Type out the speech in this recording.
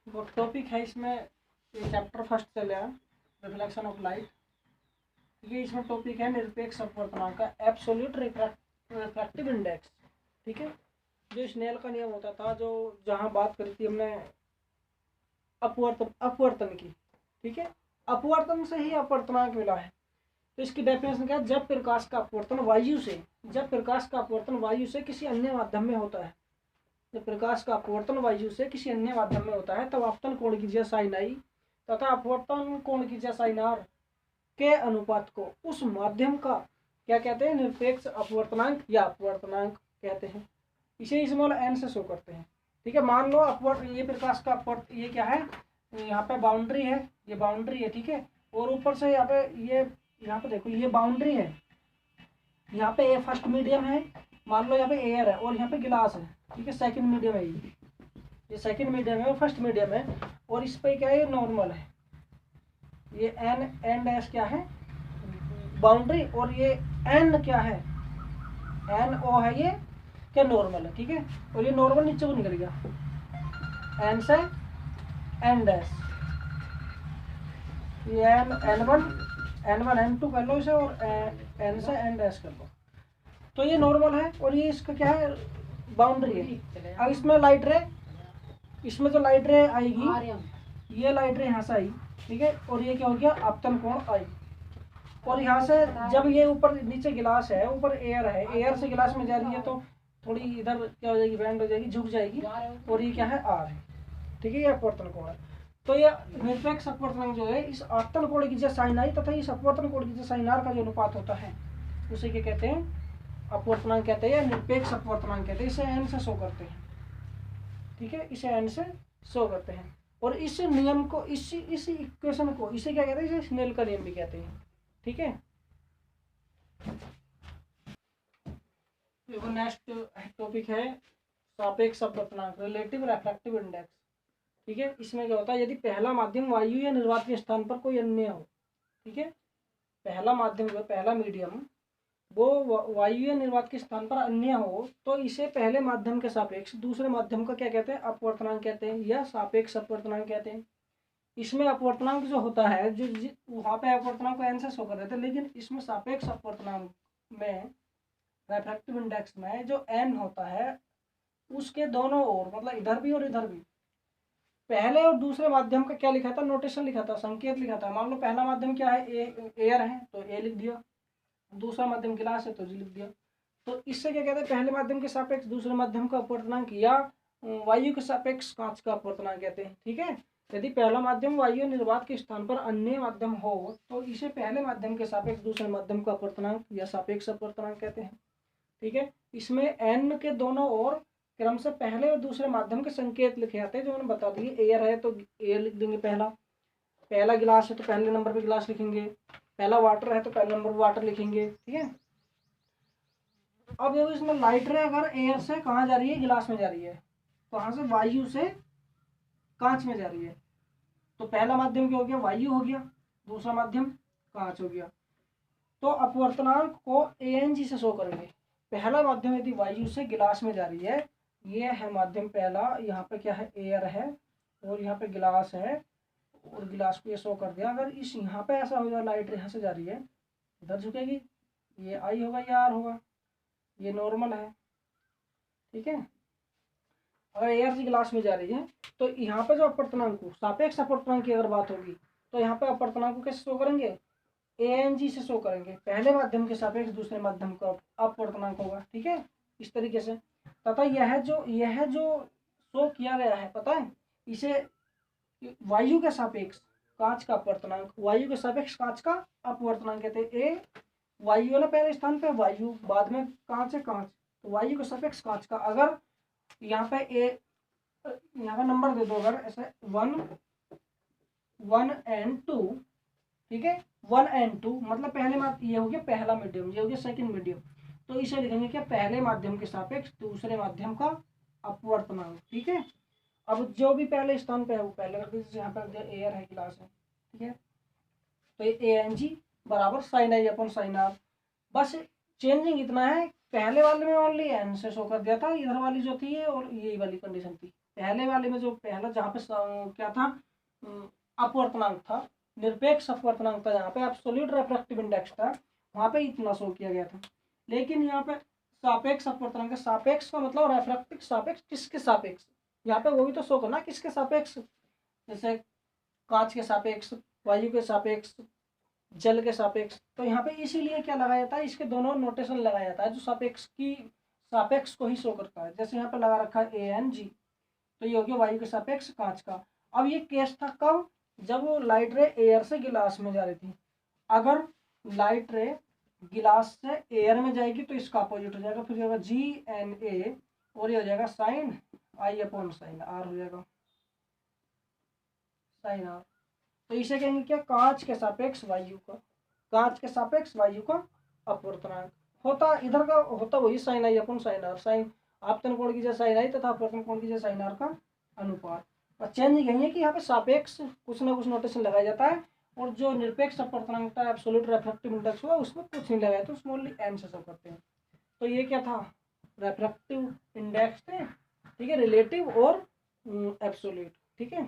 वो टॉपिक है इसमें, ये चैप्टर फर्स्ट चल रहा है, रिफ्लेक्शन ऑफ लाइट। ये इसमें टॉपिक है निरपेक्ष अपवर्तनांक का एब्सोल्यूट रिफ्रैक्टिव इंडेक्स। ठीक है, जो स्नेल का नियम होता था, जो जहाँ बात करी थी हमने अपवर्तन की। ठीक है, अपवर्तन से ही अपवर्तनांक मिला है। तो इसकी डेफिनेशन क्या है? जब प्रकाश का अपवर्तन वायु से किसी अन्य माध्यम में होता है, जब प्रकाश का अपवर्तन वायु से किसी अन्य माध्यम में होता है, तब आपतन कोण की दिशा साइन आई तथा अपवर्तन कोण की दिशा साइन आर के अनुपात को उस माध्यम का क्या कहते हैं? निरपेक्ष अपवर्तनांक या अपवर्तनांक कहते हैं। इसे स्मॉल एन से शो करते हैं। ठीक है, मान लो ये प्रकाश का अपवर्त, ये क्या है? यहाँ पे बाउंड्री है, ये बाउंड्री है। ठीक है, और ऊपर से यहाँ पे यहाँ पे देखो, ये बाउंड्री है, यहाँ पे ए फर्स्ट मीडियम है, मान लो यहाँ पे एयर है, और यहाँ पे गिलास है। ठीक है, सेकंड मीडियम है, ये सेकंड मीडियम है और फर्स्ट मीडियम है, और इस पे क्या है? ये नॉर्मल है। ये एन एंड एस क्या है? बाउंड्री, और ये एन क्या है? एन ओ है, ये क्या? नॉर्मल है। ठीक है, और ये नॉर्मल नीचे को निकल गया, एन से एन डैश, ये एन वन एन टू कर लो इसे, और एन से एन डैश कर लो। तो ये नॉर्मल है, और ये इसका क्या है? बाउंड्री है। अब इसमें लाइट रे, इसमें जो लाइट रे आएगी, ये लाइट रे यहाँ से आई। ठीक है, और ये क्या हो गया? आपतन कोण आई। और यहाँ से जब ये ऊपर नीचे गिलास है, ऊपर एयर है, एयर से गिलास में जा रही है, तो थोड़ी इधर क्या हो जाएगी? बैंड हो जाएगी, झुक जाएगी, और ये क्या है? आर है। ठीक है, ये अपवर्तन कोण है। तो ये निरपेक्ष अपवर्तनांक जो है, इस आपतन कोण की जो साइन आई तथा इस अपवर्तन कोण की जो साइन आर का जो अनुपात होता है, उसे क्या कहते हैं? अपवर्तनांक कहते हैं, या निरपेक्ष अपवर्तनांक कहते हैं। इसे एन से शो करते हैं। ठीक है, इसे एन से शो करते हैं। और इस नियम को, इस इक्वेशन को, इसे क्या कहते हैं? इसे स्नेल का नियम भी कहते हैं। ठीक है, देखो नेक्स्ट टॉपिक है सापेक्ष अपवर्तनांक, रिलेटिव रिफ्रैक्टिव इंडेक्स। ठीक है, इसमें क्या होता है? यदि पहला माध्यम वायु या निर्वात के स्थान पर कोई अन्य हो, ठीक है, पहला माध्यम जो पहला मीडियम वो वायु या निर्वात के स्थान पर अन्य हो, तो इसे पहले माध्यम के सापेक्ष दूसरे माध्यम का क्या कहते हैं? अपवर्तनांक कहते हैं, या सापेक्ष अपवर्तनांक कहते हैं। इसमें अपवर्तनांक जो होता है, जो वहाँ पे अपवर्तनांक को एन से शो कर देते हैं, लेकिन इसमें सापेक्ष अपवर्तनांक में, रिफ्रैक्टिव इंडेक्स में, जो एन होता है उसके दोनों ओर, मतलब इधर भी और इधर भी, पहले और दूसरे माध्यम का क्या लिखा था? नोटेशन लिखा था, संकेत लिखा था। मान लो पहला माध्यम क्या है? एयर है, तो ए लिख दिया। दूसरा माध्यम गिलास है, तो जी लिख दिया। तो इससे क्या कहते हैं? पहले माध्यम के सापेक्ष दूसरे माध्यम का अपवर्तनांक, या वायु के सापेक्ष कांच का अपवर्तनांक कहते हैं। ठीक है, यदि पहला माध्यम वायु निर्वात के स्थान पर अन्य माध्यम हो, तो इसे पहले माध्यम के सापेक्ष दूसरे माध्यम का अपवर्तनांक या सापेक्ष अपवर्तनांक कहते हैं। ठीक है, इसमें एन के दोनों ओर क्रम से पहले और दूसरे माध्यम के संकेत लिखे जाते हैं, जो मैंने बता दिए। एयर है तो एयर लिख देंगे, पहला गिलास है तो पहले नंबर पे गिलास लिखेंगे, पहला वाटर है तो पहले नंबर पे वाटर लिखेंगे। ठीक है, अब देखो इसमें लाइट रे अगर एयर से कहाँ जा रही है? गिलास में जा रही है। कहाँ से? वायु से कांच में जा रही है। तो पहला माध्यम क्या हो गया? वायु हो गया, दूसरा माध्यम कांच हो गया। तो अपवर्तनांक को ANG से शो करेंगे। पहला माध्यम यदि वायु से गिलास में जा रही है, ये है माध्यम पहला, यहाँ पे क्या है? एयर है, और यहाँ पे गिलास है, और गिलास को ये शो कर दिया। अगर इस यहाँ पे ऐसा हो जाए, लाइट यहाँ से जा रही है, इधर झुकेगी, ये आई होगा, ये आर होगा, ये नॉर्मल है। ठीक है, अगर एयर से गिलास में जा रही है, तो यहाँ पे जो अपवर्तनांक को, सापेक्ष अपवर्तनांक की अगर बात होगी, तो यहाँ पे अपवर्तनांक को कैसे शो करेंगे? ANG से शो करेंगे। पहले माध्यम के सापेक्ष दूसरे माध्यम का अपवर्तनांक होगा। ठीक है, इस तरीके से। तथा यह जो शो किया गया है, पता है, इसे वायु के सापेक्ष कांच का अपवर्तनांक, वायु के सापेक्ष कांच का अपवर्तनांक कहते हैं। ए वायु है ना पहले स्थान पे, वायु, बाद में कांच है, कांच, तो वायु के सापेक्ष कांच का। अगर यहाँ पे यहाँ पे नंबर दे दो, अगर ऐसे 1 and 2, ठीक है, 1 and 2 मतलब पहले ये हो गया पहला मीडियम, ये हो गया सेकंड मीडियम। तो इसे लिखेंगे क्या? पहले माध्यम के सापेक्ष दूसरे माध्यम का अपवर्तनांक। ठीक है, अब जो भी पहले स्थान पे है वो पहले रख दीजिए, यहाँ पर एयर है, गिलास है। ठीक है, तो ये ANG बराबर sine i upon sine r. बस चेंजिंग इतना है, पहले वाले में ओनली एन से शो कर दिया था, इधर वाली जो थी ये, और यही वाली कंडीशन थी। पहले वाले में जो पहला जहाँ पे क्या था, अपवर्तनांक था, निरपेक्ष अपवर्तनांक था, जहाँ पे एब्सोल्यूट रिफ्रैक्टिव इंडेक्स था, वहाँ पे इतना शो किया गया था। लेकिन यहाँ पे सापेक्ष अपवर्तनांक, सापेक्ष का मतलब रिफ्रैक्टिव सापेक्ष, किसके सापेक्ष, यहाँ पे वो भी तो शो करना किसके सापेक्ष, जैसे कांच के सापेक्ष, वायु के सापेक्ष, जल के सापेक्ष। तो यहाँ पे इसीलिए क्या लगाया जाता है, इसके दोनों नोटेशन लगाया जाता है जो सापेक्ष की, सापेक्ष को ही शो करता है। जैसे यहाँ पे लगा रखा है ANG, तो ये हो गया वायु के सापेक्ष कांच का। अब ये केस था कब, जब वो लाइट रे एयर से गिलास में जा रही थी। अगर लाइट रे गिलास से एयर में जाएगी तो इसका अपोजिट हो जाएगा, फिर होगा GNA, और ये हो जाएगा साइन I/sin R हो जाएगा, साइन R। तो इसे कहेंगे क्या, कांच के सापेक्ष वायु का, कांच के सापेक्ष वायु का अपवर्तनांक होता, इधर का होता वही साइन I/sin R, साइन आपतन कोण की जैसे साइन I तथा अपवर्तन कोण की जैसे साइन R का अनुपात। और चेंज यही है कि यहाँ पे सापेक्ष कुछ ना कुछ नोटेशन लगाया जाता है, और जो निरपेक्ष अपवर्तनांक का एब्सोल्यूट रिफ्रैक्टिव इंडेक्स हुआ उसमें कुछ नहीं लगाया, तो स्मॉल n से सब करते हैं। तो ये क्या था, रिफ्रैक्टिव इंडेक्स थे, ठीक है, रिलेटिव और एब्सोल्यूट, ठीक है।